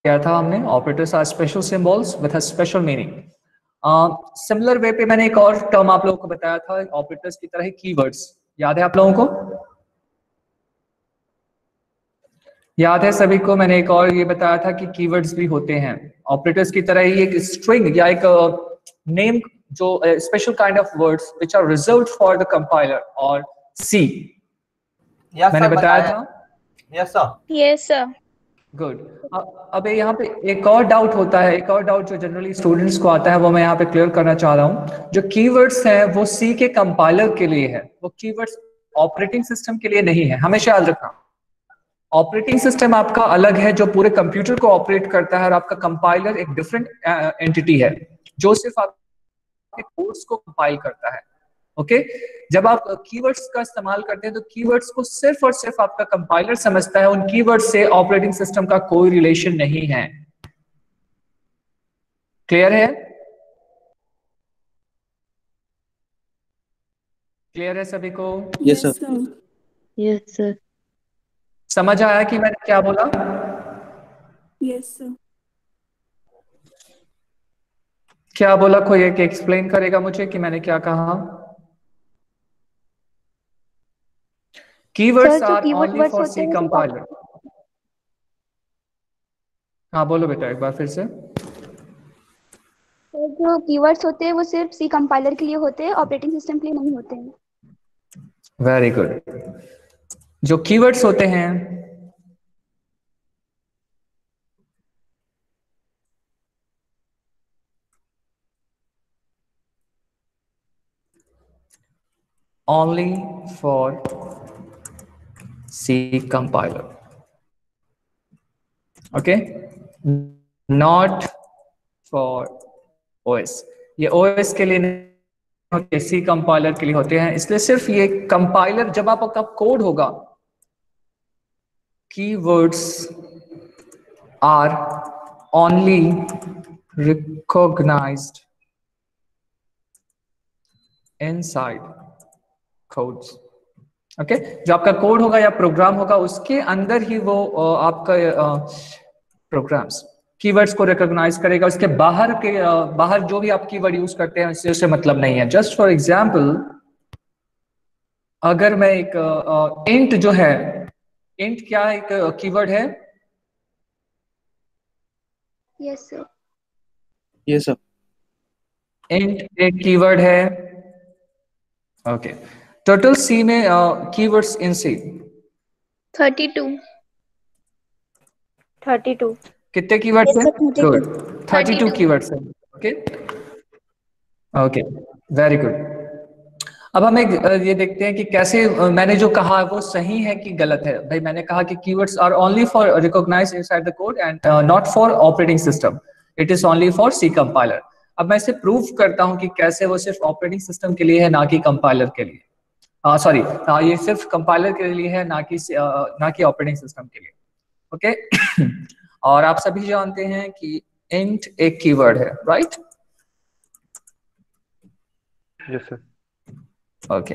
किया था हमने, operators are special symbols with a special meaning. Similar way पे मैंने एक और टर्म आप लोगों को बताया था ऑपरेटर्स की तरह ही, कीवर्ड्स। याद है आप लोगों को? याद है सभी को? मैंने एक और ये बताया था कि कीवर्ड्स भी होते हैं ऑपरेटर्स की तरह ही, एक स्ट्रिंग या एक नेम, जो special kind of words which are reserved for the compiler और सी। मैंने बताया था। Yes sir. Yes sir. Good. अब यहाँ पे एक और डाउट होता है, एक और डाउट जो जनरली स्टूडेंट्स को आता है, वो मैं यहाँ पे क्लियर करना चाह रहा हूँ। जो कीवर्ड्स हैं वो सी के कंपाइलर के लिए है, वो कीवर्ड्स ऑपरेटिंग सिस्टम के लिए नहीं है, हमेशा याद रखना। ऑपरेटिंग सिस्टम आपका अलग है जो पूरे कंप्यूटर को ऑपरेट करता है, और आपका कंपाइलर एक डिफरेंट एंटिटी है जो सिर्फ आपके कोड्स को कंपाइल करता है। ओके जब आप कीवर्ड्स का इस्तेमाल करते हैं तो कीवर्ड्स को सिर्फ और सिर्फ आपका कंपाइलर समझता है, उन कीवर्ड्स से ऑपरेटिंग सिस्टम का कोई रिलेशन नहीं है। क्लियर है? क्लियर है सभी को? Yes sir. Yes sir. समझ आया कि मैंने क्या बोला? Yes sir. क्या बोला? कोई एक एक्सप्लेन करेगा मुझे कि मैंने क्या कहा? Keywords are only for C compiler. हाँ बोलो बेटा एक बार फिर से। जो कीवर्ड्स होते हैं वो सिर्फ सी कंपाइलर के लिए होते हैं, ऑपरेटिंग सिस्टम के लिए नहीं होते हैं। Very good. जो कीवर्ड्स होते हैं only for C compiler, okay, not for OS। ये OS के लिए नहीं होते, C कंपाइलर के लिए होते हैं। इसलिए सिर्फ ये कंपाइलर, जब आपका कोड होगा, keywords are only recognized inside codes। Okay जो आपका कोड होगा या प्रोग्राम होगा उसके अंदर ही वो आपका प्रोग्राम्स कीवर्ड्स को रिकॉग्नाइज करेगा। उसके बाहर के बाहर जो भी आप कीवर्ड यूज करते हैं उससे मतलब नहीं है। जस्ट फॉर एग्जांपल, अगर मैं एक इंट जो है, इंट क्या एक कीवर्ड है? Yes sir. Yes sir. Int एक कीवर्ड है। ओके टोटल सी में कीवर्ड्स इन सी 32। कितने कीवर्ड्स हैं? गुड 32 कीवर्ड्स हैं। Okay okay very good. अब हम एक ये देखते हैं कि कैसे मैंने जो कहा वो सही है कि गलत है। भाई मैंने कहा कि keywords are only for recognise inside the code and not for operating system, it is only for C compiler. अब मैं इसे प्रूव करता हूं कि कैसे वो सिर्फ ऑपरेटिंग सिस्टम के लिए है ना कि कंपाइलर के लिए। सॉरी ये सिर्फ कंपाइलर के लिए है ना कि ऑपरेटिंग सिस्टम के लिए। ओके और आप सभी जानते हैं कि इंट एक कीवर्ड है, right? Yes sir. Okay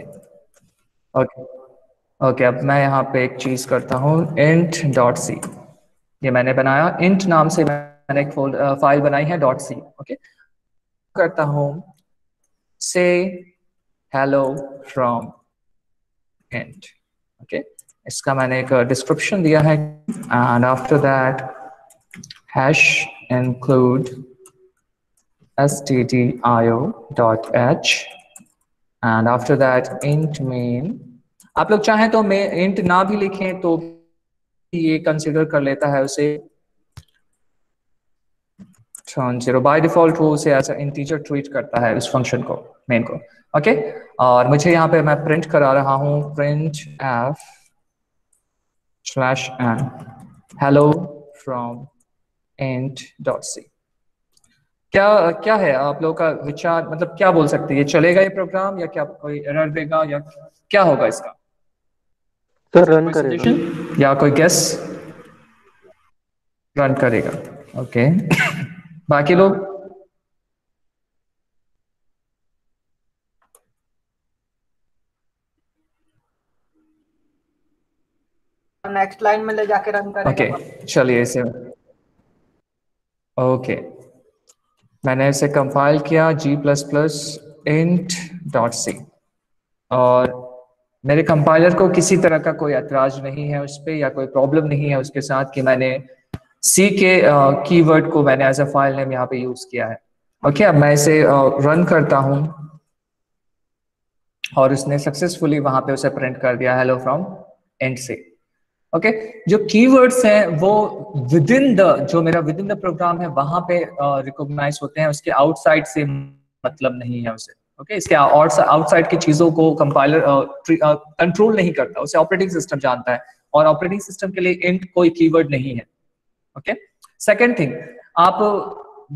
okay okay अब मैं यहाँ पे एक चीज करता हूँ, int.c। ये मैंने बनाया, int नाम से मैंने एक फाइल बनाई है .c। ओके करता हूँ से hello from int। ओके इसका मैंने एक डिस्क्रिप्शन दिया है and after that hash include stdio.h and after that int main। आप लोग चाहें तो मैं int ना भी लिखें तो ये कंसीडर कर लेता है उसे turn 0 बाय डिफॉल्ट, वो उसे एज इंटीजर ट्रीट करता है उस फंक्शन को, मेन को। ओके और मुझे यहाँ पे मैं प्रिंट करा रहा हूँ printf/n hello from int.c। क्या क्या है आप लोगों का विचार? मतलब क्या बोल सकते हैं, ये चलेगा ये प्रोग्राम या क्या कोई एरर देगा या क्या होगा इसका? सर रन करेगा या कोई गेस? रन करेगा। ओके बाकी लोग? नेक्स्ट लाइन में ले जाके रन करेगा। ओके चलिए इसे ओके, मैंने इसे कंपाइल किया g++ और मेरे कंपाइलर को किसी तरह का कोई ऐतराज नहीं है उस पर या कोई प्रॉब्लम नहीं है उसके साथ कि मैंने सी के कीवर्ड को मैंने एज अ फाइल नेम यहाँ पे यूज किया है। ओके, अब मैं इसे रन करता हूँ और उसने सक्सेसफुली वहां पे उसे प्रिंट कर दिया हेलो फ्रॉम एंड से। ओके, जो कीवर्ड्स हैं वो विद इन द जो मेरा विद इन द प्रोग्राम है वहां पे रिकॉग्नाइज होते हैं, उसके आउटसाइड से मतलब नहीं है उसे। ओके, इसके आउटसाइड की चीजों को कंपाइलर कंट्रोल नहीं करता, उसे ऑपरेटिंग सिस्टम जानता है और ऑपरेटिंग सिस्टम के लिए इंट कोई कीवर्ड नहीं है। ओके, सेकंड थिंग, आप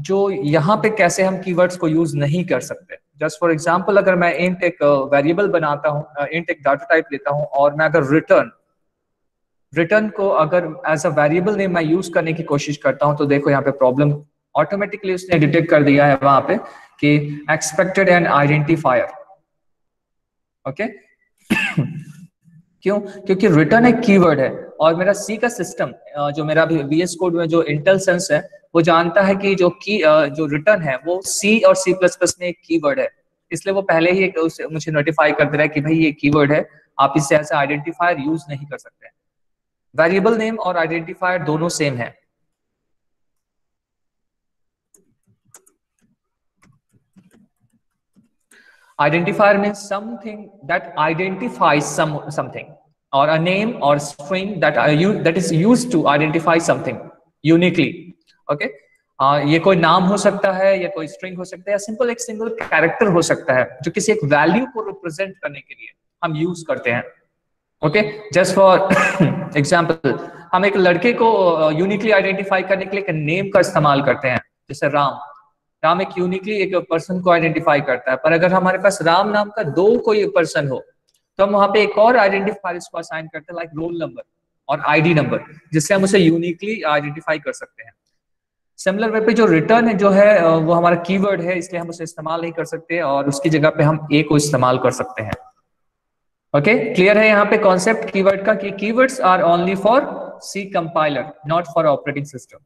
जो यहाँ पे कैसे हम कीवर्ड्स को यूज नहीं कर सकते, जस्ट फॉर एग्जांपल अगर मैं इंट एक वेरिएबल बनाता हूँ, इंट एक डाटा टाइप लेता हूँ और मैं अगर रिटर्न को अगर एज अ वेरिएबल नेम मैं यूज करने की कोशिश करता हूं तो देखो यहाँ पे प्रॉब्लम ऑटोमेटिकली उसने डिटेक्ट कर दिया है वहां पे कि एक्सपेक्टेड एन आइडेंटिफायर। ओके, क्यों? क्योंकि रिटर्न एक कीवर्ड है और मेरा सी का सिस्टम जो मेरा VS कोड में जो इंटेल सेंस है वो जानता है कि जो रिटर्न है वो सी और C++ में एक कीवर्ड है, इसलिए वो पहले ही मुझे नोटिफाई कर दे रहा है कि भाई ये कीवर्ड है, आप इसे ऐसे आइडेंटिफायर यूज नहीं कर सकते। वेरिएबल नेम और आइडेंटिफायर दोनों सेम है। Identifier means something that identifies something, or a name or string that is used to identify something uniquely. Okay, ये कोई नाम हो सकता है या कोई स्ट्रिंग हो सकता है या सिंपल एक सिंगल कैरेक्टर हो सकता है जो किसी एक वैल्यू को रिप्रेजेंट करने के लिए हम यूज करते हैं। ओके, जस्ट फॉर एग्जाम्पल, हम एक लड़के को यूनिकली आइडेंटिफाई करने के लिए एक नेम का इस्तेमाल करते हैं, जैसे राम एक यूनिकली एक पर्सन को आइडेंटिफाई करता है, पर अगर हमारे पास राम नाम का दो कोई पर्सन हो तो हम वहां पे एक और आइडेंटिफायर इसको असाइन करते हैं, लाइक रोल नंबर और आईडी नंबर, जिससे हम उसे यूनिकली आइडेंटिफाई कर सकते हैं। सिमिलर वे पे जो रिटर्न है जो है वो हमारा कीवर्ड है, इसलिए हम उसे इस्तेमाल नहीं कर सकते और उसकी जगह पे हम ए को इस्तेमाल कर सकते हैं। ओके, क्लियर है यहाँ पे कॉन्सेप्ट कीवर्ड का कि keywords are only for C compiler, not for operating system.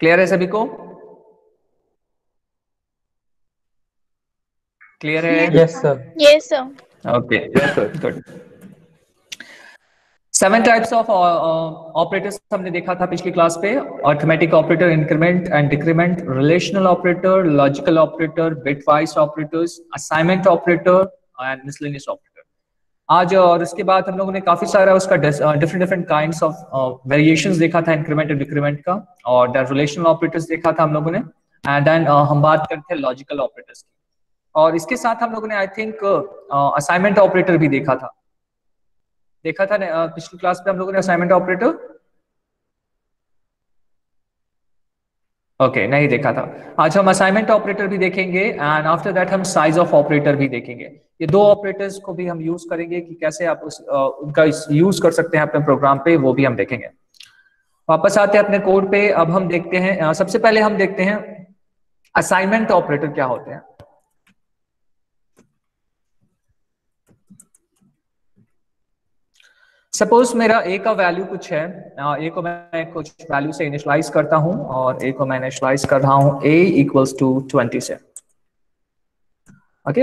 Clear है सभी को? क्लियर है? Yes sir. Yes, sir. Okay, good. 7 types of operators हमने देखा था पिछली क्लास पे, arithmetic operator, increment and decrement, relational operator, logical operator, bitwise operators, assignment operator and miscellaneous operator. आज और इसके बाद हम लोगों ने काफी सारा उसका डिफरेंट काइंड्स ऑफ वेरिएशंस देखा था इंक्रीमेंट और डिक्रीमेंट का, और रिलेशनल ऑपरेटर्स देखा था हम लोगों ने, एंड देन हम बात करते हैं लॉजिकल ऑपरेटर्स की, और इसके साथ हम लोगों ने आई थिंक असाइनमेंट ऑपरेटर भी देखा था पिछली क्लास पे हम लोगों ने असाइनमेंट ऑपरेटर। ओके, नहीं देखा था। आज हम असाइनमेंट ऑपरेटर भी देखेंगे एंड आफ्टर दैट हम साइज ऑफ ऑपरेटर भी देखेंगे। ये दो ऑपरेटर्स को भी हम यूज करेंगे कि कैसे आप उनका यूज कर सकते हैं अपने प्रोग्राम पे, वो भी हम देखेंगे। वापस आते हैं अपने कोड पे। अब हम देखते हैं, सबसे पहले हम देखते हैं असाइनमेंट ऑपरेटर क्या होते हैं। सपोज मेरा ए का वैल्यू कुछ है, ए को मैं कुछ वैल्यू से इनिशियलाइज करता हूं और ए को मैं इनिशियलाइज कर रहा हूं a इक्वल्स टू 20 से। ओके,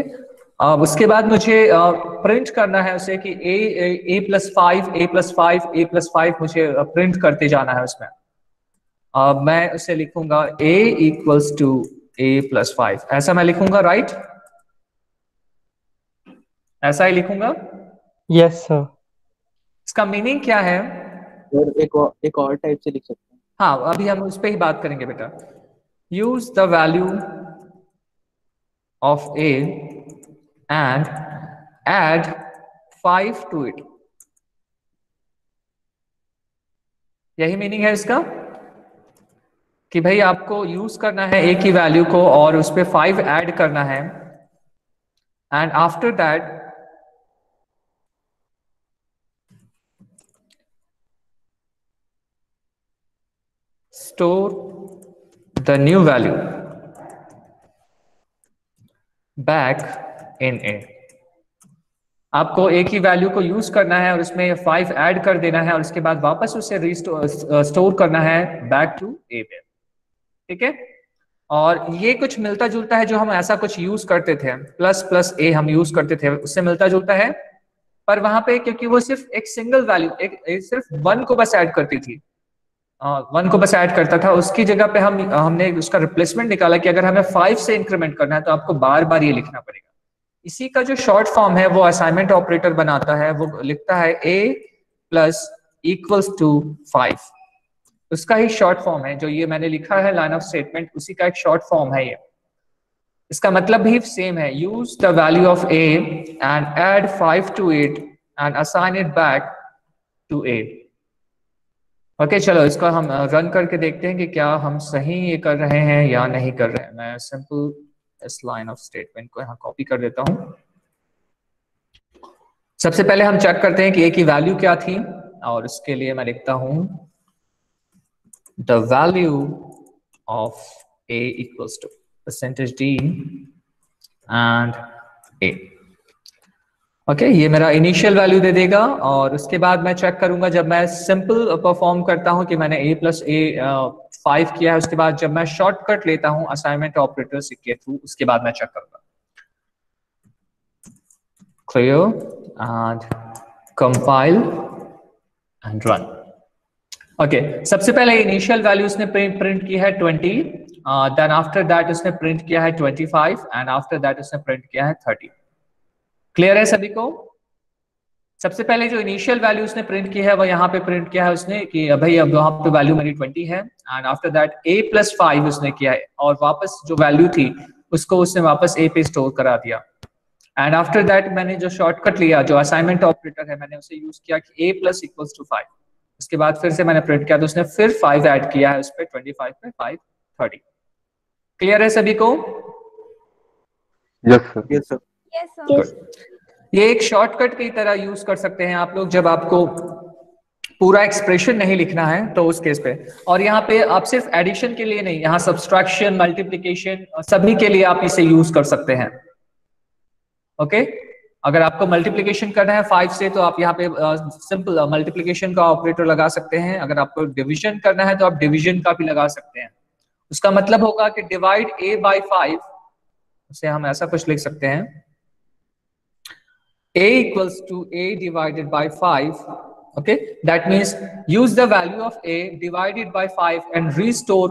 अब उसके बाद मुझे प्रिंट करना है उसे कि a+5 मुझे प्रिंट करते जाना है उसमें। मैं उसे लिखूंगा a इक्वल्स टू a+5, ऐसा मैं लिखूंगा, राइट? ऐसा ही लिखूंगा। Yes sir. इसका मीनिंग क्या है? और एक और टाइप से लिख सकते हैं। हाँ, अभी हम उस पर ही बात करेंगे बेटा। Use the value of a and add 5 to it. यही मीनिंग है इसका कि भाई आपको यूज करना है a की वैल्यू को और उस पर 5 ऐड करना है, and after that store the new value back in a। आपको ए की वैल्यू को यूज करना है और उसमें 5 ऐड कर देना है और उसके बाद वापस उसे स्टोर करना है बैक टू ए पे, ठीक है। और ये कुछ मिलता जुलता है जो हम ऐसा कुछ यूज करते थे, प्लस प्लस ए हम यूज करते थे, उससे मिलता जुलता है। पर वहां पे क्योंकि वो सिर्फ एक सिंगल वैल्यू एक सिर्फ 1 को बस ऐड करती थी, 1 को बस ऐड करता था, उसकी जगह पे हमने उसका रिप्लेसमेंट निकाला कि अगर हमें 5 से इंक्रीमेंट करना है तो आपको बार बार ये लिखना पड़ेगा। इसी का जो शॉर्ट फॉर्म है वो असाइनमेंट ऑपरेटर बनाता है, वो लिखता है a प्लस इक्वल्स टू 5, उसका ही शॉर्ट फॉर्म है जो ये मैंने लिखा है लाइन ऑफ स्टेटमेंट, उसी का एक शॉर्ट फॉर्म है ये। इसका मतलब भी सेम है, use the value of a and add 5 to it and assign it back to a। Okay चलो इसका हम रन करके देखते हैं कि क्या हम सही ये कर रहे हैं या नहीं कर रहे हैं। मैं सिंपल इस लाइन ऑफ स्टेटमेंट को यहाँ कॉपी कर देता हूं। सबसे पहले हम चेक करते हैं कि ए की वैल्यू क्या थी, और उसके लिए मैं लिखता हूं the value of A equals to percentage D and A. Okay ये मेरा इनिशियल वैल्यू दे देगा, और उसके बाद मैं चेक करूंगा जब मैं सिंपल परफॉर्म करता हूं कि मैंने a प्लस ए 5 किया है, उसके बाद जब मैं शॉर्टकट लेता हूं असाइनमेंट ऑपरेटर के थ्रू, उसके बाद मैं चेक करूंगा। Clear and compile and run. Okay सबसे पहले इनिशियल वैल्यू उसने प्रिंट की है 20, देन आफ्टर दैट उसने प्रिंट किया है 25 एंड आफ्टर दैट उसने प्रिंट किया है 30। क्लियर है सभी को? सबसे पहले जो इनिशियल वैल्यू उसने प्रिंट की है वो यहाँ पे प्रिंट किया है उसने कि भाई अब यहाँ पे वैल्यू मेरी 20 है, and after that a plus 5 उसने किया है और वापस जो वैल्यू थी उसको उसने वापस a पे स्टोर करा दिया। एंड आफ्टर दैट मैंने जो शॉर्टकट लिया जो असाइनमेंट ऑपरेटर है मैंने उसे यूज किया कि a प्लस इक्वल्स टू 5, उसके बाद फिर से मैंने प्रिंट किया तो उसने फिर 5 ऐड किया है उस पर 25 पे 5 30। क्लियर है सभी को? Yes sir. Yes sir. Yes sir. ये एक शॉर्टकट की तरह यूज कर सकते हैं आप लोग जब आपको पूरा एक्सप्रेशन नहीं लिखना है तो उस केस पे। और यहाँ पे आप सिर्फ एडिशन के लिए नहीं, यहाँ सब्सट्रैक्शन मल्टीप्लिकेशन सभी के लिए आप इसे यूज कर सकते हैं। ओके अगर आपको मल्टीप्लिकेशन करना है 5 से तो आप यहाँ पे सिंपल मल्टीप्लिकेशन का ऑपरेटर लगा सकते हैं, अगर आपको डिवीजन करना है तो आप डिवीजन का भी लगा सकते हैं। उसका मतलब होगा कि डिवाइड a बाई 5, उसे हम ऐसा कुछ लिख सकते हैं a equals to a divided by 5. Okay, that means use the value of a divided by 5 and restore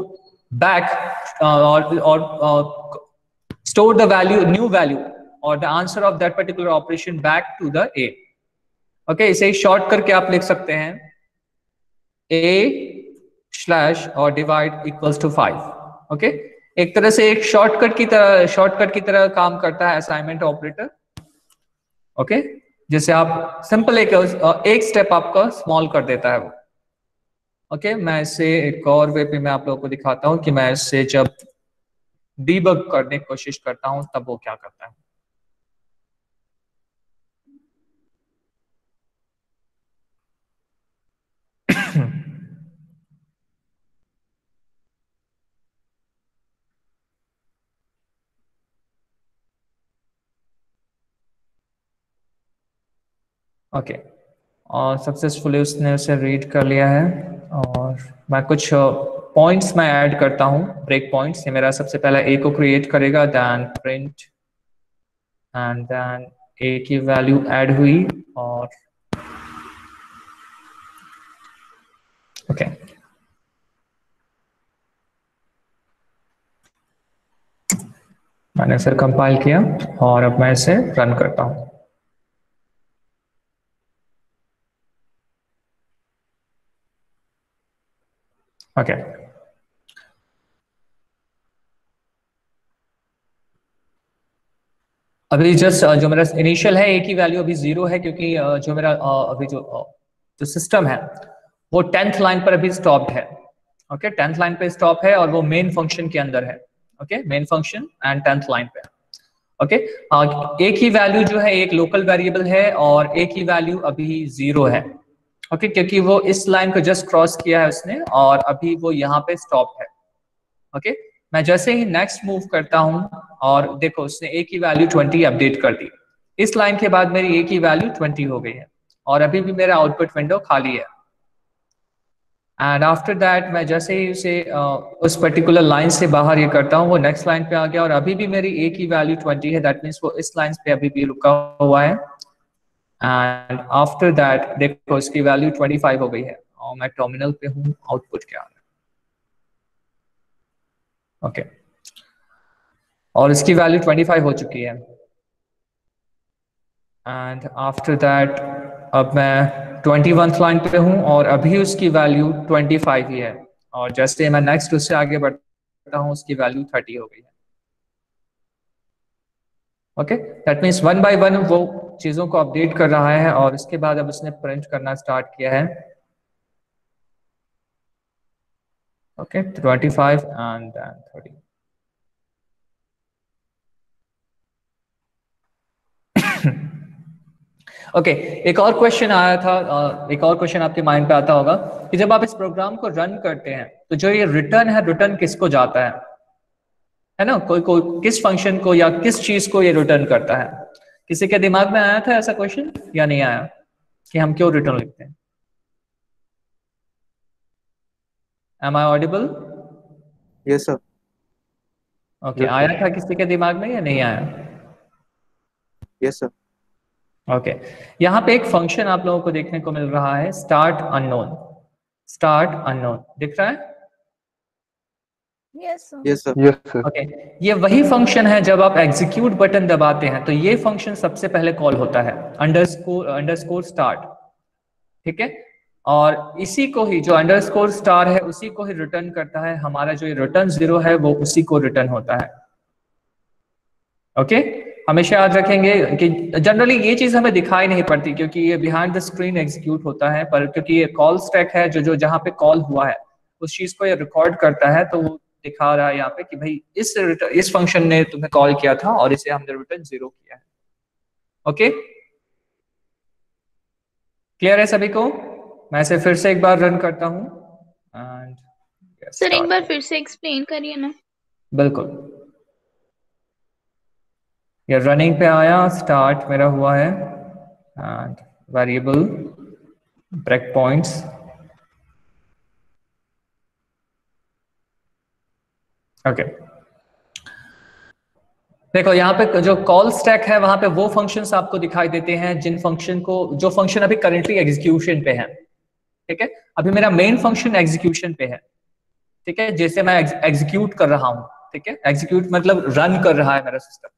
back or store the value, new value or the answer of that particular operation back to the a. Okay, इसे short करके आप लिख सकते हैं a slash और divide equals to 5. Okay एक तरह से एक शॉर्टकट की तरह काम करता है असाइनमेंट ऑपरेटर। ओके जैसे आप सिंपल एक स्टेप आपका स्मॉल कर देता है वो। ओके मैं इसे एक और वे पे मैं आप लोगों को दिखाता हूं कि मैं इससे जब डीबग करने की कोशिश करता हूं तब वो क्या करता है। ओके और सक्सेसफुली उसने उसे रीड कर लिया है, और मैं कुछ पॉइंट्स मैं ऐड करता हूं, ब्रेक पॉइंट्स। ये मेरा सबसे पहला ए को क्रिएट करेगा, देन प्रिंट एंड देन ए की वैल्यू ऐड हुई और ओके मैंने इसे कंपाइल किया और अब मैं इसे रन करता हूं। ओके अभी जस्ट जो मेरा इनिशियल है ए की वैल्यू अभी 0 है क्योंकि जो मेरा अभी जो सिस्टम है वो 10th लाइन पर अभी स्टॉप्ड है। ओके 10th लाइन पे स्टॉप है और वो मेन फंक्शन के अंदर है। Okay main function and 10th line पे। ओके ए की वैल्यू जो है एक लोकल वेरिएबल है और ए की वैल्यू अभी 0 है। ओके क्योंकि वो इस लाइन को जस्ट क्रॉस किया है उसने और अभी वो यहाँ पे स्टॉप है। ओके मैं जैसे ही नेक्स्ट मूव करता हूं और देखो उसने ए की वैल्यू 20 अपडेट कर दी। इस लाइन के बाद मेरी a की वैल्यू 20 हो गई है और अभी भी मेरा आउटपुट विंडो खाली है। एंड आफ्टर दैट मैं जैसे ही उसे उस पर्टिकुलर लाइन से बाहर ये करता हूँ, वो नेक्स्ट लाइन पे आ गया और अभी भी मेरी a की वैल्यू 20 है, दैट मीन्स वो इस लाइन पे अभी भी रुका हुआ है। एंड आफ्टर दैट देखो इसकी वैल्यू 25 हो गई है और मैं टर्मिनल पे हूँ, आउटपुट क्या आ रहा है। ओके और इसकी वैल्यू 25 हो चुकी है। एंड आफ्टर दैट अब मैं 21th लाइन पे हूँ और अभी उसकी वैल्यू 25 ही है और जैसे मैं नेक्स्ट उससे आगे बढ़ता हूँ उसकी वैल्यू 30 हो गई है। Okay that means one by one वो चीजों को अपडेट कर रहा है और इसके बाद अब उसने प्रिंट करना स्टार्ट किया है। Okay 25 and 30। ओके एक और क्वेश्चन आया था, एक और क्वेश्चन आपके माइंड पे आता होगा कि जब आप इस प्रोग्राम को रन करते हैं तो जो ये रिटर्न है, रिटर्न किसको जाता है ना, कोई किस फंक्शन को या किस चीज को ये रिटर्न करता है। किसी के दिमाग में आया था ऐसा क्वेश्चन या नहीं आया कि हम क्यों रिटर्न लिखते हैं? Am I audible? Yes sir. Okay Yes, आया sir. था किसी के दिमाग में या नहीं आया? Yes sir. ओके यहाँ पे एक फंक्शन आप लोगों को देखने को मिल रहा है, स्टार्ट अननोन। स्टार्ट अननोन दिख रहा है? Yes, sir. Yes sir. Yes, sir. Okay ये वही फंक्शन है, जब आप एग्जीक्यूट बटन दबाते हैं तो ये फंक्शन सबसे पहले कॉल होता है, अंडरस्कोर स्टार्ट। ठीक है और इसी को ही जो अंडरस्कोर स्टार है उसी को ही रिटर्न करता है। हमारा जो रिटर्न 0 है वो उसी को रिटर्न होता है। ओके हमेशा याद रखेंगे कि जनरली ये चीज हमें दिखाई नहीं पड़ती क्योंकि ये बिहाइंड द स्क्रीन एग्जीक्यूट होता है, पर क्योंकि ये कॉल स्टैक है जो जहां पे कॉल हुआ है उस चीज को ये रिकॉर्ड करता है, तो वो दिखा रहा है यहाँ पे कि भाई इस फंक्शन ने तुम्हें कॉल किया था और इसे हमने रिटर्न 0 किया है। ओके क्लियर है सभी को? मैं इसे फिर से एक बार रन करता हूँ एंड सर एक बार फिर से एक्सप्लेन करिए ना। बिल्कुल ये रनिंग पे आया, स्टार्ट मेरा हुआ है and variable break points. Okay देखो यहाँ पे जो कॉल स्टैक है वहां पे वो फंक्शंस आपको दिखाई देते हैं जिन फंक्शन को, जो फंक्शन अभी करेंटली एग्जीक्यूशन पे है। ठीक है अभी मेरा मेन फंक्शन एग्जीक्यूशन पे है। ठीक है जैसे मैं एग्जीक्यूट कर रहा हूँ, ठीक है एग्जीक्यूट मतलब रन कर रहा है मेरा सिस्टम,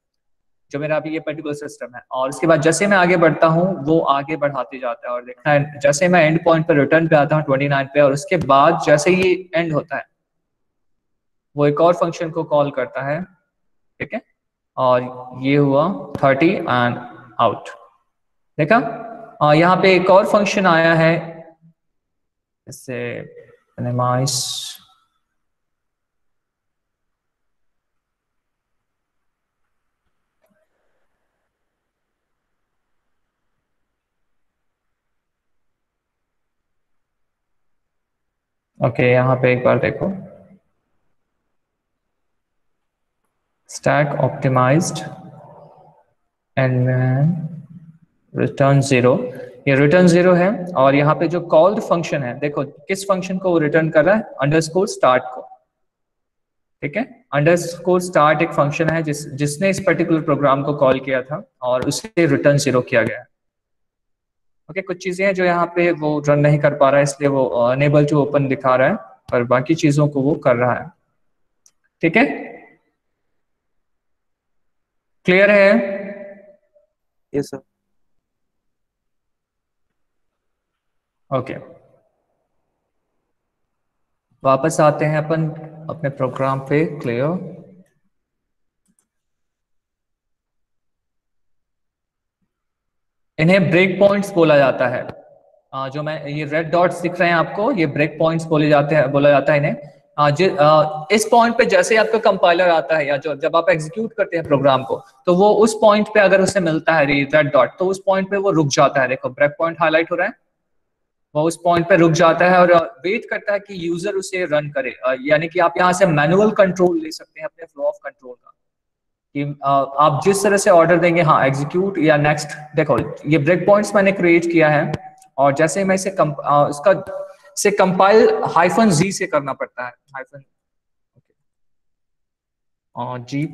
जो मेरा अभी ये पर्टिकुलर सिस्टम है। और उसके बाद जैसे मैं आगे बढ़ता हूँ वो आगे बढ़ाते जाता है और देखना है जैसे मैं एंड पॉइंट पर रिटर्न पे आता हूँ 29 पे, और उसके बाद जैसे ये एंड होता है वो एक और फंक्शन को कॉल करता है। ठीक है और ये हुआ 30 एंड आउट। देखा यहाँ पे एक और फंक्शन आया है, इससे मिनिमाइज। ओके यहाँ पे एक बार देखो, स्टैक ऑप्टिमाइज्ड एंड रिटर्न 0। ये रिटर्न 0 है और यहाँ पे जो कॉल्ड फंक्शन है देखो किस फंक्शन को रिटर्न कर रहा है, अंडरस्कोर स्टार्ट को। ठीक है अंडरस्कोर स्टार्ट एक फंक्शन है जिसने इस पर्टिकुलर प्रोग्राम को कॉल किया था और उसे रिटर्न 0 किया गया है। ओके कुछ चीजें हैं जो यहाँ पे वो रन नहीं कर पा रहा है इसलिए वो अनेबल टू ओपन दिखा रहा है, पर बाकी चीजों को वो कर रहा है। ठीक है क्लियर है? Yes sir. ओके वापस आते हैं अपन अपने प्रोग्राम पे। क्लियर इन्हें ब्रेक पॉइंट्स बोला जाता है। जो मैं ये रेड डॉट्स दिख रहे हैं आपको, ये ब्रेक पॉइंट्स बोले जाते हैं, बोला जाता है इन्हें। इस पॉइंट पे जैसे ही आपका कंपाइलर आता है या जब आप एग्जीक्यूट करते हैं प्रोग्राम को, तो वो उस पॉइंट पे अगर उसे मिलता है रेड डॉट तो उस पॉइंट पे वो रुक जाता है। देखो ब्रेक पॉइंट हाईलाइट हो रहा है, वो उस पॉइंट पे रुक जाता है और वेट करता है कि यूजर उसे रन करे। यानी कि आप यहाँ से मैनुअल कंट्रोल ले सकते हैं अपने फ्लो ऑफ कंट्रोल का। कि आप जिस तरह से ऑर्डर देंगे, हाँ एग्जीक्यूट या नेक्स्ट, देखो ये ब्रेक पॉइंट्स मैंने क्रिएट किया है, और जैसे मैं इसे इसका से कंपाइल -G से करना पड़ता है, हाइफन G++।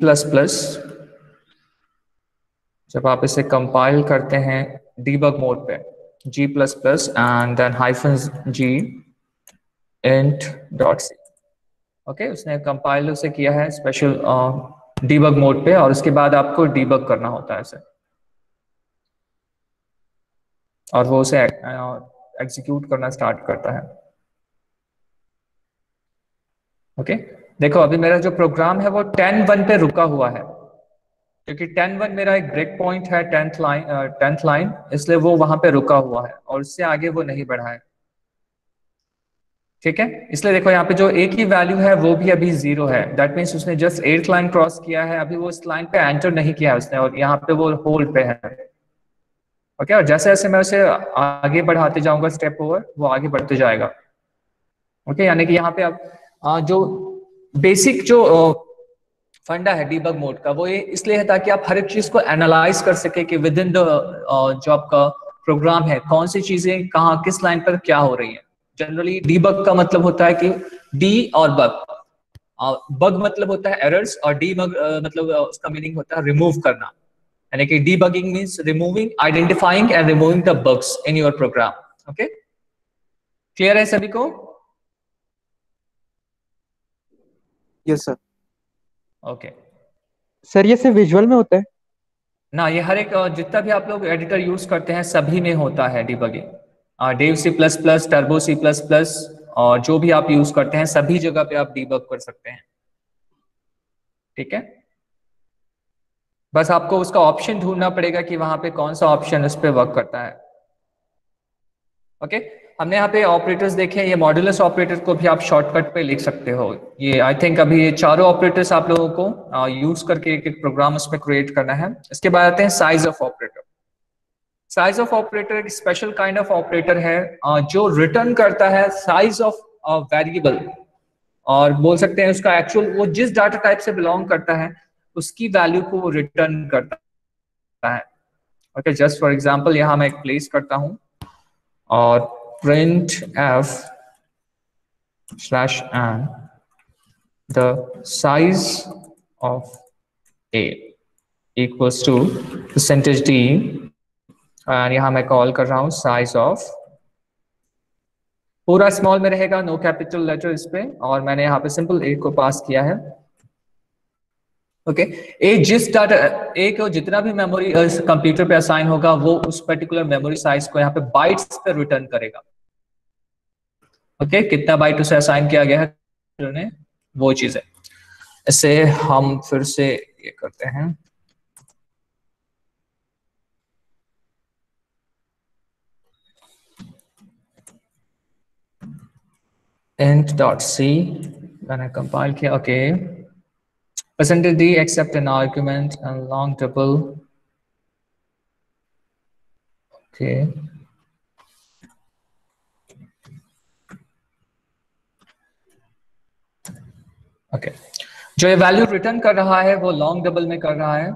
जब आप इसे कंपाइल करते हैं डीबग मोड पे, G++ and then -G int.c। Okay, उसने कंपाइल उसे किया है स्पेशल डीबग मोड पे, और उसके बाद आपको डीबग करना होता है इसे, और वो उसे एग्जीक्यूट करना स्टार्ट करता है। ओके, देखो अभी मेरा जो प्रोग्राम है वो 10:1 पे रुका हुआ है, क्योंकि 10:1 मेरा एक ब्रेक पॉइंट है, 10th लाइन, इसलिए वो वहां पे रुका हुआ है और उससे आगे वो नहीं बढ़ा है। ठीक है, इसलिए देखो यहाँ पे जो a की वैल्यू है वो भी अभी 0 है, दैट मीन्स उसने जस्ट 8th लाइन क्रॉस किया है, अभी वो इस लाइन पे एंटर नहीं किया है उसने, और यहाँ पे वो होल्ड पे है। ओके, और जैसे जैसे मैं उसे आगे बढ़ाते जाऊंगा स्टेप ओवर, वो आगे बढ़ते जाएगा। ओके, यानी कि यहाँ पे अब जो बेसिक जो फंडा है डीबग मोड का, वो ये इसलिए है ताकि आप हर एक चीज को एनालाइज कर सके कि विद इन द जो आपका प्रोग्राम है कौन सी चीजें कहाँ किस लाइन पर क्या हो रही है। जनरली डीबग का मतलब होता है कि डी और बग, बग मतलब होता है एरर्स, और डीबग मतलब उसका मीनिंग होता है रिमूव करना, यानी कि debugging means removing, identifying and removing the bugs in your program. Okay, clear है सभी को? Yes sir. ओके सर ये सिर्फ विजुअल में होता है? ना, ये हर एक जितना भी आप लोग एडिटर यूज करते हैं सभी में होता है debugging. Dev C++, turbo C++, और जो भी आप यूज करते हैं सभी जगह पे आप डीबग कर सकते हैं। ठीक है, बस आपको उसका ऑप्शन ढूंढना पड़ेगा कि वहां पे कौन सा ऑप्शन उस पर वर्क करता है। ओके, हमने यहाँ पे ऑपरेटर्स देखे हैं, ये मॉड्यूलस ऑपरेटर को भी आप शॉर्टकट पे लिख सकते हो। ये आई थिंक अभी ये चारों ऑपरेटर्स आप लोगों को यूज करके एक एक प्रोग्राम उसमें क्रिएट करना है। इसके बाद आते हैं size of operator. Size of operator एक स्पेशल काइंड ऑफ ऑपरेटर है जो रिटर्न करता है साइज ऑफ वेरिएबल, और बोल सकते हैं उसका एक्चुअल वो जिस डाटा टाइप से बिलोंग करता है उसकी वैल्यू को वो रिटर्न करता है। ओके, जस्ट फॉर एग्जांपल यहाँ मैं एक प्लेस करता हूँ और printf/n the size of a equals to %d, और यहाँ मैं कॉल कर रहा हूँ साइज ऑफ, पूरा स्मॉल में रहेगा, नो कैपिटल लेटर इस पे, और मैंने यहाँ पे सिंपल a को पास किया है। ओके, ए जिस डाटा ए को जितना भी मेमोरी कंप्यूटर पे असाइन होगा वो उस पर्टिकुलर मेमोरी साइज को यहाँ पे बाइट्स पे रिटर्न करेगा। ओके, कितना बाइट उसे असाइन किया गया है वो चीज है। इसे हम फिर से ये करते हैं, int.c मैंने कंपाइल किया। Okay, %d accept an argument and long double। Okay, okay, जो ये वैल्यू रिटर्न कर रहा है वो लॉन्ग डबल में कर रहा है,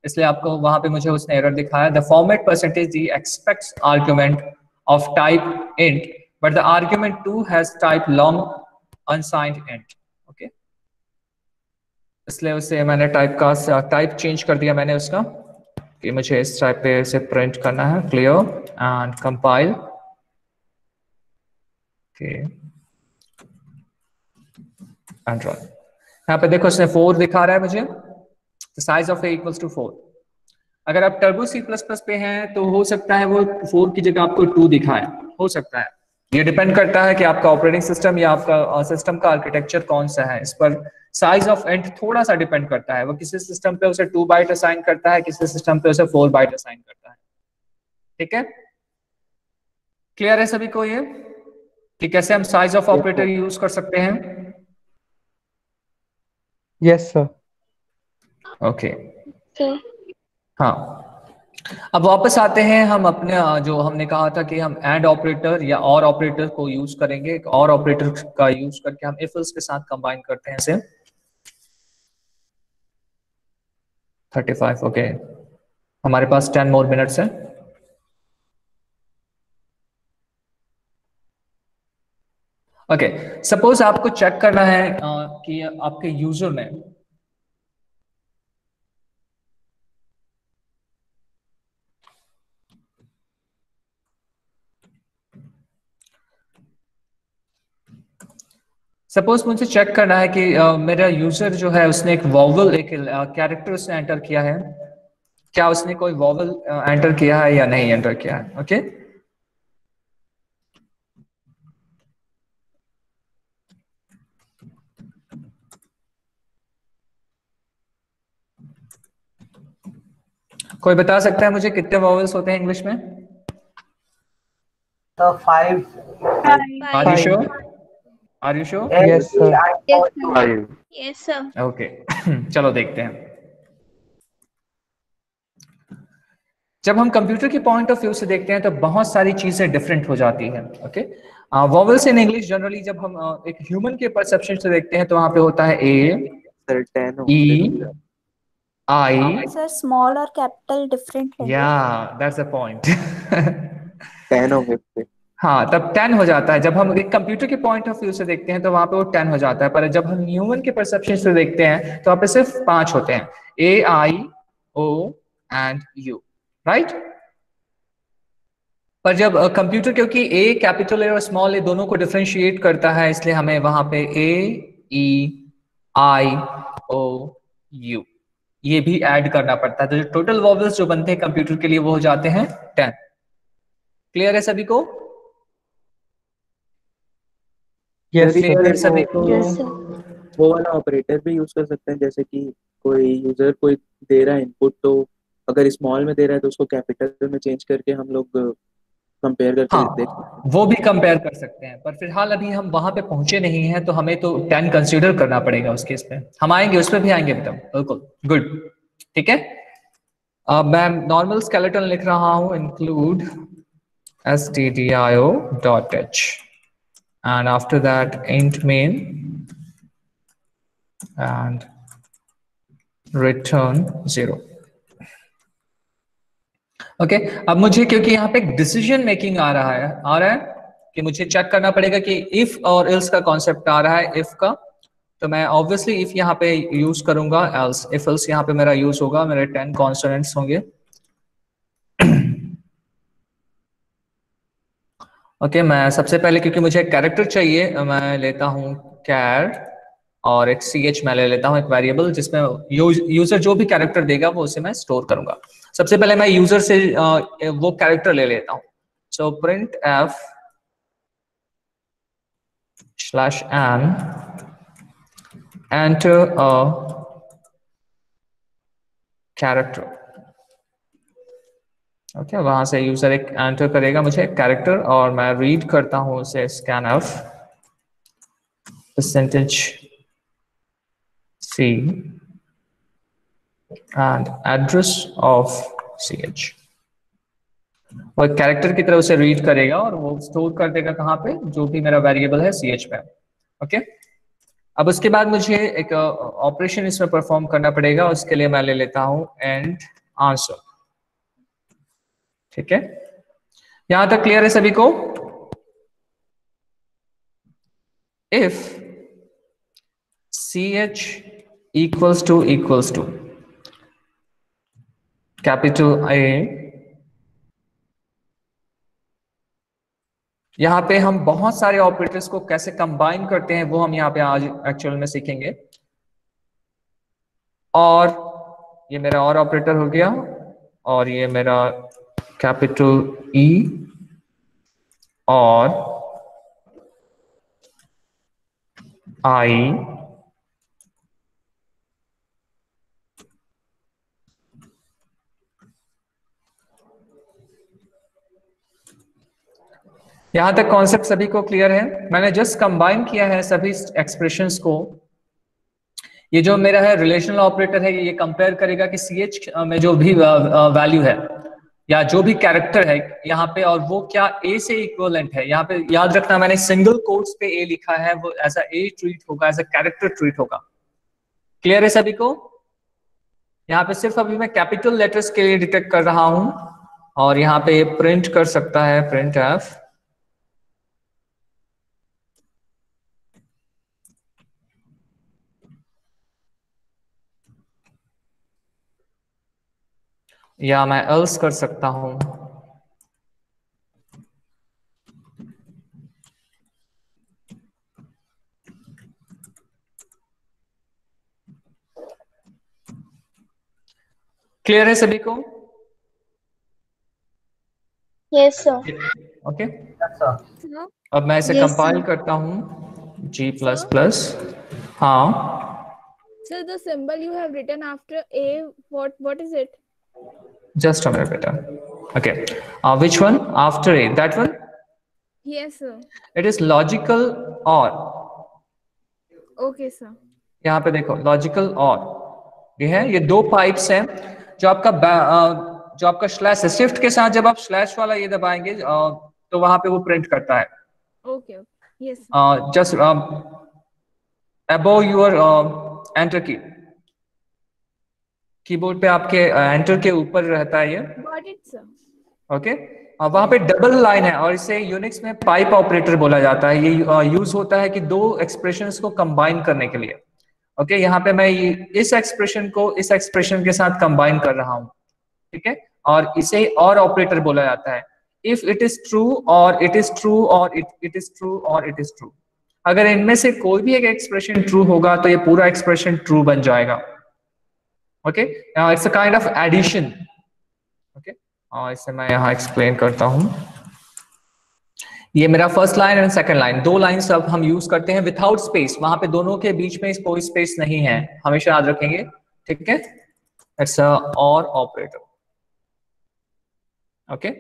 इसलिए आपको वहां पे मुझे उसने एरर दिखाया, the format %d expects argument of type int but the argument 2 has type long unsigned int। Okay, इसलिए उसे मैंने टाइप चेंज कर दिया मैंने उसका कि मुझे इस टाइप पे इसे प्रिंट करना है, clear and compile. Okay, and run. यहाँ पे देखो इसने 4 दिखा रहा है मुझे, साइज ऑफ a = 4। अगर आप टर्बो C++ पे हैं तो हो सकता है वो 4 की जगह आपको 2 दिखाए, हो सकता है। ये डिपेंड करता है कि आपका ऑपरेटिंग सिस्टम या आपका सिस्टम का आर्किटेक्चर कौन सा है, इस पर साइज ऑफ int थोड़ा सा डिपेंड करता है। वो किसी सिस्टम पे उसे 2 बाइट असाइन करता है, किसी सिस्टम पे उसे 4 बाइट असाइन करता है। ठीक है, क्लियर है सभी को ये कि कैसे हम साइज ऑफ ऑपरेटर यूज कर सकते हैं? Yes sir. ओके, हाँ, अब वापस आते हैं हम अपने जो हमने कहा था कि हम एंड ऑपरेटर या और ऑपरेटर को यूज करेंगे। एक और ऑपरेटर का यूज करके हम इफ एल्स के साथ कंबाइन करते हैं इसे। 35 ओके। हमारे पास 10 मोर मिनट्स है। ओके, सपोज आपको चेक करना है कि आपके यूजर ने सपोज मुझे चेक करना है कि मेरा यूजर जो है उसने एक वॉवल, एक कैरेक्टर उसने एंटर किया है, क्या उसने कोई वॉवल एंटर किया है या नहीं एंटर किया है। ओके, कोई बता सकता है मुझे कितने वॉवल्स होते हैं इंग्लिश में? So 5. Are you sure? Are you sure? Yes, sir. Yes, sir. Okay चलो देखते हैं। जब हम कंप्यूटर के पॉइंट ऑफ व्यू से देखते हैं तो बहुत सारी चीजें डिफरेंट हो जाती हैं। Okay, vowels in English generally जब हम एक ह्यूमन के परसेप्शन से देखते हैं तो वहां पे होता है ए, सर 10 ई, आई। सर स्मॉल और कैपिटल डिफरेंट है। या दैट्स अ पॉइंट 10 होंगे। हाँ, तब 10 हो जाता है। जब हम एक कंप्यूटर के पॉइंट ऑफ व्यू से देखते हैं तो वहां पे वो 10 हो जाता है, पर जब हम ह्यूमन के परसेप्शन से देखते हैं तो वहां पे सिर्फ 5 होते हैं, ए, आई, ओ एंड यू, राइट। पर जब कंप्यूटर, क्योंकि ए कैपिटल ए और स्मॉल ए दोनों को डिफरेंशिएट करता है, इसलिए हमें वहां पे ए, ई, आई, ओ, यू ये भी ऐड करना पड़ता है। तो जो टोटल वॉवल्स जो बनते हैं कंप्यूटर के लिए वो हो जाते हैं 10। क्लियर है सभी को? Yes, क्लियर है sir. सभी को? Yes sir. वो वाला ऑपरेटर भी यूज कर सकते हैं, जैसे कि कोई यूजर कोई दे रहा है इनपुट, तो अगर स्मॉल में दे रहा है तो उसको कैपिटल में चेंज करके हम लोग कंपेयर करके देख सकते हाँ, वो भी कंपेयर कर सकते हैं, पर फिलहाल अभी हम वहां पे पहुंचे नहीं हैं, तो हमें तो 10 कंसीडर करना पड़ेगा उस केस पे। हम आएंगे, उसमें भी आएंगे बेटा, बिल्कुल गुड। ठीक है, अब मैं नॉर्मल स्केलेटन लिख रहा हूं, include stdio.h and after that int main and return 0। Okay, अब मुझे क्योंकि यहाँ पे डिसीजन मेकिंग आ रहा है कि मुझे चेक करना पड़ेगा कि इफ और एल्स का कॉन्सेप्ट आ रहा है, इफ का, तो मैं ऑब्वियसली इफ यहाँ पे यूज करूंगा, एल्स इफ एल्स यहाँ पे मेरा यूज होगा, मेरे 10 कॉन्सोनेंट्स होंगे। ओके, मैं सबसे पहले क्योंकि मुझे एक कैरेक्टर चाहिए, मैं लेता हूँ कैर और एक ch मैं ले लेता हूँ, एक वेरिएबल जिसमें यूजर जो भी कैरेक्टर देगा वो उसे मैं स्टोर करूंगा। सबसे पहले मैं यूजर से वो कैरेक्टर ले लेता हूँ। So print F slash N enter a character. Okay, वहां से यूजर एक एंटर करेगा मुझे कैरेक्टर, और मैं रीड करता हूँ उसे scanf %c and address of ch। और कैरेक्टर की तरह उसे रीड करेगा और वो स्टोर कर देगा कहाँ पे, जो भी मेरा वेरिएबल है ch पे। ओके, अब उसके बाद मुझे एक ऑपरेशन इसमें परफॉर्म करना पड़ेगा, उसके लिए मैं ले लेता हूँ एंड आंसर। ठीक है, यहां तक क्लियर है सभी को? If ch equals to capital A, यहां पे हम बहुत सारे ऑपरेटर्स को कैसे कंबाइन करते हैं वो हम यहां पे आज एक्चुअल में सीखेंगे। और ये मेरा और ऑपरेटर हो गया, और ये मेरा कैपिटल E और I यहां तक कॉन्सेप्ट सभी को क्लियर है? मैंने जस्ट कंबाइन किया है सभी एक्सप्रेशंस को। ये जो मेरा है रिलेशनल ऑपरेटर है, ये कंपेयर करेगा कि ch में जो भी वैल्यू है या जो भी कैरेक्टर है यहाँ पे, और वो क्या a से इक्विवेलेंट है। यहाँ पे याद रखना मैंने सिंगल कोट्स पे a लिखा है, वो एज अ a ट्रीट होगा, एज अ कैरेक्टर ट्रीट होगा। क्लियर है सभी को? यहाँ पे सिर्फ अभी मैं कैपिटल लेटर्स के लिए डिटेक्ट कर रहा हूं, और यहाँ पे प्रिंट कर सकता है प्रिंट एफ। या मैं एल्स कर सकता हूं। क्लियर है सभी को? Yes, sir. ओके, Sir, अब मैं इसे Yes, कंपाइल sir. करता हूं जी प्लस प्लस। हाँ, sir, the symbol you have written after A, what is it? just a minute बेटा। Okay, which one after A? That one? Yes, sir. It is logical or। Okay, sir. यहाँ पे देखो logical और ये है, ये दो पाइप्स हैं। जो आपका स्लैश है, शिफ्ट के साथ जब आप स्लैश वाला ये दबाएंगे तो वहां पे वो प्रिंट करता है। Okay, okay. Yes, sir. Just above your enter की, कीबोर्ड पे आपके एंटर के ऊपर रहता है ये। Got it, sir. ओके, वहां पे डबल लाइन है, और इसे यूनिक्स में पाइप ऑपरेटर बोला जाता है। ये यूज होता है कि दो एक्सप्रेशंस को कंबाइन करने के लिए। ओके, यहाँ पे मैं इस एक्सप्रेशन को इस एक्सप्रेशन के साथ कंबाइन कर रहा हूँ, ठीक है, और इसे और ऑपरेटर बोला जाता है। इफ इट इज ट्रू और इट इज ट्रू और इट इज ट्रू और इट इज ट्रू, अगर इनमें से कोई भी एक एक्सप्रेशन ट्रू होगा तो ये पूरा एक्सप्रेशन ट्रू बन जाएगा। Okay, it's a kind of addition. Okay, और इसे मैं यहाँ एक्सप्लेन करता हूँ। ये मेरा first line and second line, दो लाइंस अब हम यूज करते हैं विथआउट स्पेस। वहां पे दोनों के बीच में कोई स्पेस नहीं है, हमेशा याद रखेंगे, ठीक है। इट्स अ और ऑपरेटर। ओके,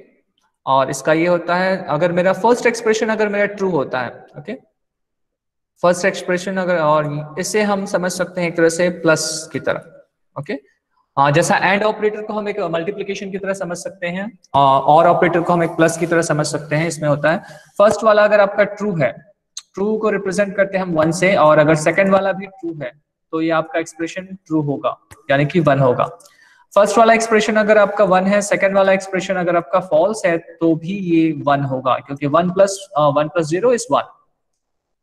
और इसका ये होता है, अगर मेरा फर्स्ट एक्सप्रेशन अगर मेरा ट्रू होता है, ओके, फर्स्ट एक्सप्रेशन अगर, और इसे हम समझ सकते हैं एक तरह से प्लस की तरह। ओके, जैसा एंड ऑपरेटर को हम एक मल्टीप्लिकेशन की तरह समझ सकते हैं, और ऑपरेटर को हम एक प्लस की तरह समझ सकते हैं। इसमें होता है फर्स्ट वाला अगर आपका ट्रू है, ट्रू को रिप्रेजेंट करते हैं हम 1 से, और अगर सेकंड वाला भी ट्रू है तो ये आपका एक्सप्रेशन ट्रू होगा, यानी कि 1 होगा। फर्स्ट वाला एक्सप्रेशन अगर आपका 1 है, सेकंड वाला एक्सप्रेशन अगर आपका फॉल्स है तो भी ये 1 होगा, क्योंकि 1 प्लस 0 इज 1।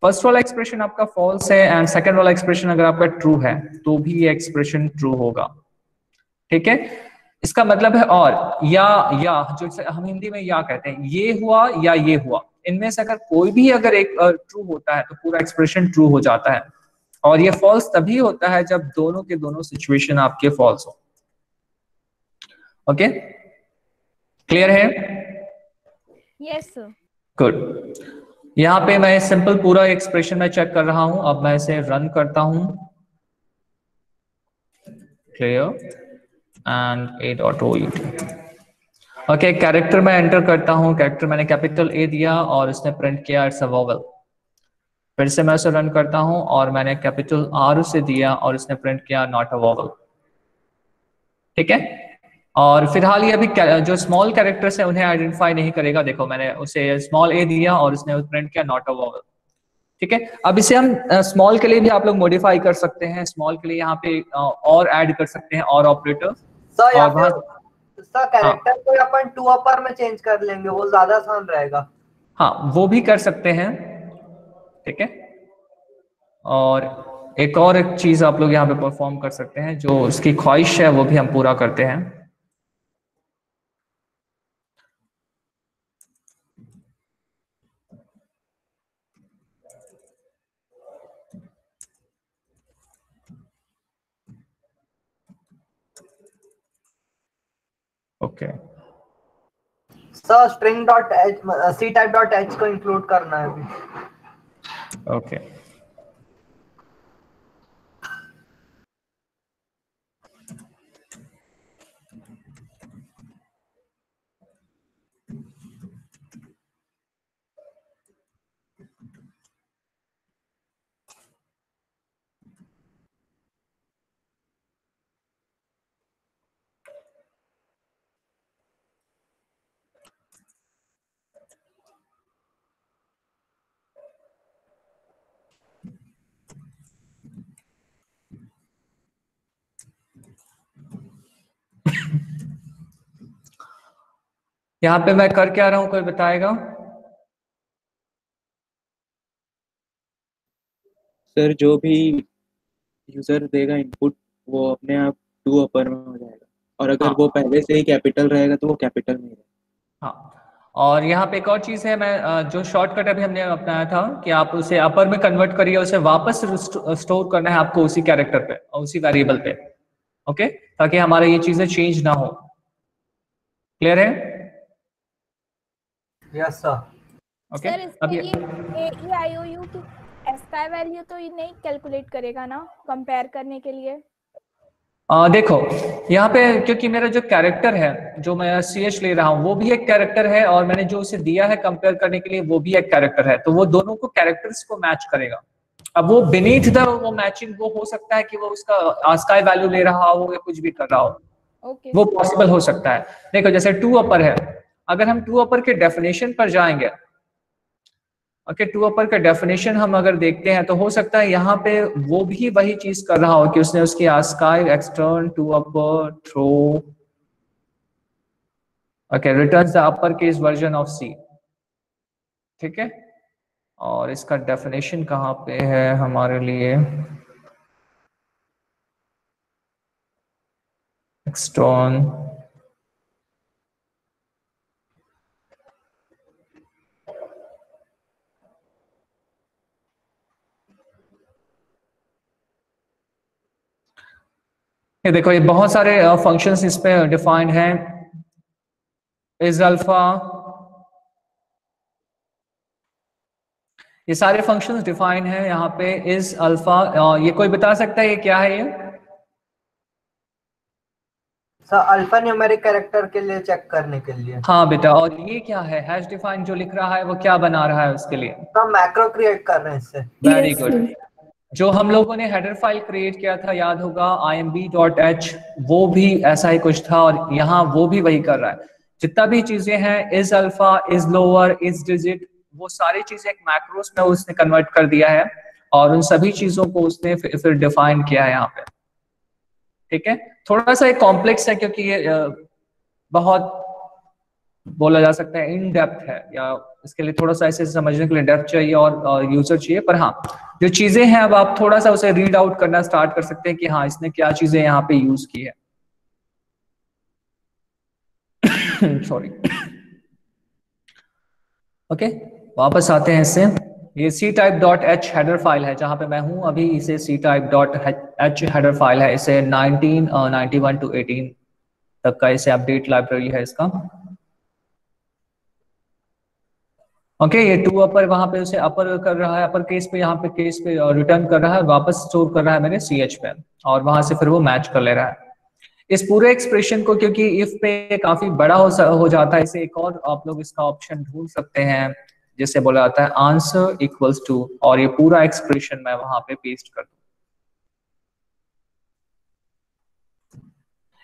फर्स्ट वाला एक्सप्रेशन आपका फॉल्स है एंड सेकंड वाला एक्सप्रेशन अगर आपका ट्रू है तो भी ये एक्सप्रेशन ट्रू होगा, ठीक है। इसका मतलब है और या जो हम हिंदी में या कहते हैं, ये हुआ या ये हुआ, इनमें से अगर कोई भी अगर एक ट्रू होता है तो पूरा एक्सप्रेशन ट्रू हो जाता है। और ये फॉल्स तभी होता है जब दोनों के दोनों सिचुएशन आपके फॉल्स हो। ओके, क्लियर है? Yes, sir. गुड। यहाँ पे मैं सिंपल पूरा एक्सप्रेशन में चेक कर रहा हूं। अब मैं इसे रन करता हूं। Clear and a.oet। Okay, character में एंटर करता हूं। कैरेक्टर मैंने कैपिटल A दिया और इसने प्रिंट किया इट्स अ वोवेल। फिर से मैं उसे रन करता हूं और मैंने कैपिटल R उसे दिया और इसने प्रिंट किया नॉट अ वोवेल, ठीक है। और फिलहाल ये अभी जो स्मॉल कैरेक्टर्स है उन्हें आइडेंटिफाई नहीं करेगा। देखो मैंने उसे स्मॉल a दिया और उसने प्रिंट किया नॉट अ वोवेल, ठीक है। अब इसे हम स्मॉल के लिए भी आप लोग मॉडिफाई कर सकते हैं। स्मॉल के लिए यहाँ पे और ऐड कर सकते हैं और ऑपरेटर। सर या और वहां सर कैरेक्टर को अपन टू अपर में चेंज कर लेंगे, वो ज्यादा आसान रहेगा। हाँ, वो भी कर सकते हैं, ठीक है। और एक चीज आप लोग यहाँ पे परफॉर्म कर सकते हैं, जो उसकी ख्वाहिश है वो भी हम पूरा करते हैं। Okay, sir string dot H C type dot H को इंक्लूड करना है अभी। ओके, यहाँ पे मैं कर क्या रहा हूँ, कोई बताएगा? सर जो भी यूजर देगा इनपुट वो अपने आप टू अपर में हो जाएगा, और अगर हाँ वो पहले से ही कैपिटल रहेगा तो वो कैपिटल में ही रहेगा। हाँ, और यहाँ पे एक और चीज है, मैं जो शॉर्टकट अभी हमने अपनाया था कि आप उसे अपर में कन्वर्ट करिए, उसे वापस स्टोर करना है आपको उसी कैरेक्टर पे और उसी वेरिएबल पे, ओके, ताकि हमारे ये चीजें चेंज ना हो। क्लियर है? Yes sir. ओके सर इसमें ये AEIOU की SKY वैल्यू तो ये नहीं कैलकुलेट करेगा ना कंपेयर करने के लिए? देखो यहाँ पे क्योंकि मेरा जो कैरेक्टर है जो मैं CH ले रहा हूँ वो भी एक कैरेक्टर है, और मैंने जो उसे दिया है कंपेयर करने के लिए वो भी एक कैरेक्टर है, तो वो दोनों को कैरेक्टर्स को मैच करेगा। अब वो बीनीथ द वो मैचिंग वो हो सकता है कि वो उसका ASCII वैल्यू ले रहा हो या कुछ भी कर रहा हो, ओके वो पॉसिबल हो सकता है। देखो जैसे टू अपर है, अगर हम टू अपर के डेफिनेशन पर जाएंगे, ओके, टू अपर का डेफिनेशन हम अगर देखते हैं तो हो सकता है यहाँ पे वो भी वही चीज कर रहा हो कि उसने उसकी ASCII extern to upper throw, okay, returns the upper case version of C, ठीक है। और इसका डेफिनेशन कहाँ पे है हमारे लिए, एक्सटर्न ये देखो, ये बहुत सारे फंक्शंस इस पे डिफाइंड हैं। इज अल्फा, ये सारे फंक्शंस डिफाइंड हैं यहाँ पे। इज अल्फा, ये कोई बता सकता है ये क्या है? ये सर अल्फा न्यूमेरिक कैरेक्टर के लिए चेक करने के लिए। हाँ बेटा, और ये क्या है हैश डिफाइन जो लिख रहा है वो क्या बना रहा है उसके लिए? तो मैक्रो क्रिएट कर रहे हैं इससे। Very good. जो हम लोगों ने हेडर फाइल क्रिएट किया था याद होगा imb.h, वो भी ऐसा ही कुछ था, और यहाँ वो भी वही कर रहा है। जितना भी चीजें हैं, is alpha, is lower, is digit, वो सारी चीजें एक मैक्रोस में उसने कन्वर्ट कर दिया है, और उन सभी चीजों को उसने फिर डिफाइन किया है यहाँ पे, ठीक है। थोड़ा सा एक कॉम्प्लेक्स है क्योंकि ये बहुत बोला जा सकता है इन डेप्थ है, या इसके लिए थोड़ा सा ऐसे समझने के लिए डेप्थ चाहिए और यूजर चाहिए, पर हाँ जो चीजें हैं अब आप थोड़ा सा उसे रीड आउट करना स्टार्ट कर सकते हैं कि हाँ इसने क्या चीजें यहाँ पे यूज की है। सॉरी, ओके, वापस आते हैं इससे। ये ctype.h हेडर फाइल है जहां पे मैं हूं अभी, इसे ctype.h हेडर फाइल है, इसे 1991 to 18 तक का इसे अपडेट लाइब्रेरी है इसका, ओके। ये टू अपर वहां पे उसे अपर कर रहा है, अपर केस पे यहाँ पे केस पे रिटर्न कर रहा है, वापस स्टोर कर रहा है मेरे CH पे, और वहां से फिर वो मैच कर ले रहा है इस पूरे एक्सप्रेशन को। क्योंकि इफ पे काफी बड़ा हो जाता है, इसे एक और आप लोग इसका ऑप्शन ढूंढ सकते हैं जिसे बोला जाता है आंसर इक्वल्स टू, और ये पूरा एक्सप्रेशन मैं वहां पे पेस्ट कर दूं।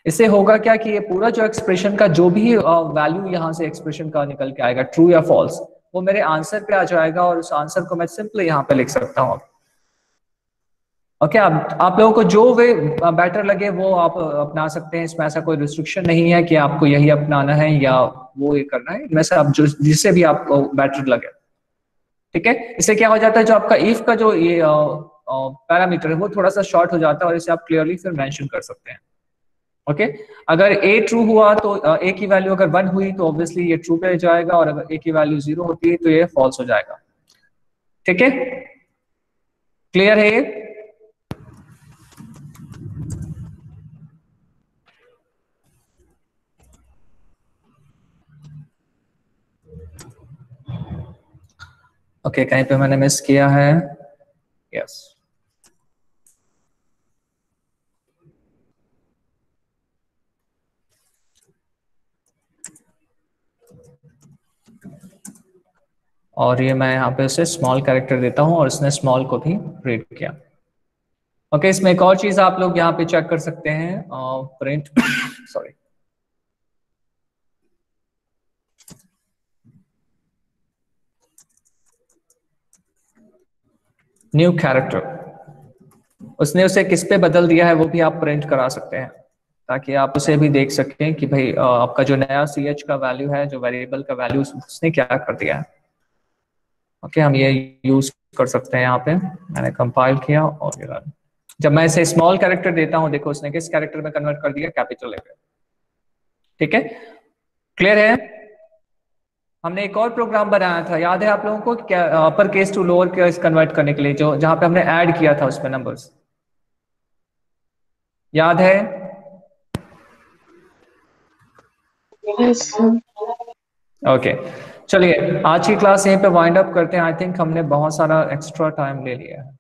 इससे होगा क्या कि ये पूरा जो एक्सप्रेशन का जो भी वैल्यू यहाँ से एक्सप्रेशन का निकल के आएगा, ट्रू या फॉल्स, वो मेरे आंसर पे आ जाएगा, और उस आंसर को मैं सिंपली यहाँ पे लिख सकता हूँ। ओके, आप लोगों को जो वे बेटर लगे वो आप अपना सकते हैं, इसमें ऐसा कोई रिस्ट्रिक्शन नहीं है कि आपको यही अपनाना है या वो ये करना है, इनमें से आप जो जिससे भी आपको बेटर लगे, ठीक है। इससे क्या हो जाता है, जो आपका इफ का जो ये पैरामीटर है वो थोड़ा सा शॉर्ट हो जाता है, और इसे आप क्लियरली फिर मेंशन कर सकते हैं, ओके। अगर a ट्रू हुआ तो a की वैल्यू अगर 1 हुई तो ऑब्वियसली ये ट्रू पे जाएगा, और अगर a की वैल्यू 0 होती है तो ये फॉल्स हो जाएगा, ठीक है। क्लियर है ये? ओके, कहीं पे मैंने मिस किया है? यस, और ये मैं यहाँ पे उसे स्मॉल कैरेक्टर देता हूँ, और इसने स्मॉल को भी रीड किया, ओके। इसमें एक और चीज आप लोग यहाँ पे चेक कर सकते हैं, प्रिंट सॉरी, न्यू कैरेक्टर, उसने उसे किस पे बदल दिया है वो भी आप प्रिंट करा सकते हैं, ताकि आप उसे भी देख सकें कि भाई आपका जो नया ch का वैल्यू है, जो वेरिएबल का वैल्यू उसने क्या कर दिया है। ओके, हम ये यूज कर सकते हैं। यहाँ पे मैंने कंपाइल किया और ये रन। जब मैं इसे स्मॉल कैरेक्टर देता हूँ, देखो उसने किस कैरेक्टर में कन्वर्ट कर दिया, कैपिटल लेटर। ठीक है, क्लियर है। हमने एक और प्रोग्राम बनाया था, याद है आप लोगों को, क्या upper case to lower case convert करने के लिए, जो जहां पे हमने ऐड किया था उसमें नंबर्स, याद है? ओके, चलिए आज की क्लास यहीं पे वाइंड अप करते हैं। आई थिंक हमने बहुत सारा एक्स्ट्रा टाइम ले लिया है।